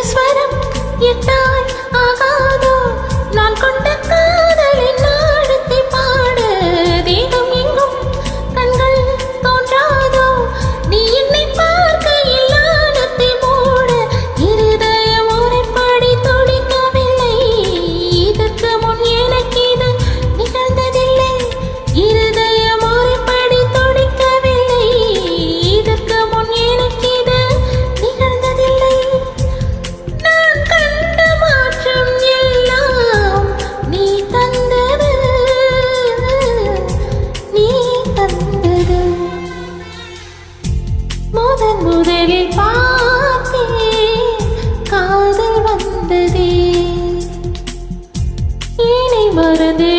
ஸ்வரம் எட்டாய் ஆகாதோ நான் கொண்ட காதலின் நாடத்தை பாட தேகம் எங்கும் கண்கள் தோன்றாதோ நீ என்னை பார்க்கையில் நாணத்தை மூட இருதயம் முறைப்படி துடிக்கவில்லை இதற்கு முன் எனக்கு இது நிகழ்ந்ததில்லை இருதயம் முறைப்படி துடிக்கவில்லை இதற்கு முன் எனக்கு இது நிகழ்ந்ததில்லை நான் கண்ட மாற்றம் எல்லாம் நீ தந்தது முதலில் பார்த்தேன் காதல் வந்ததே என்னை மறந்து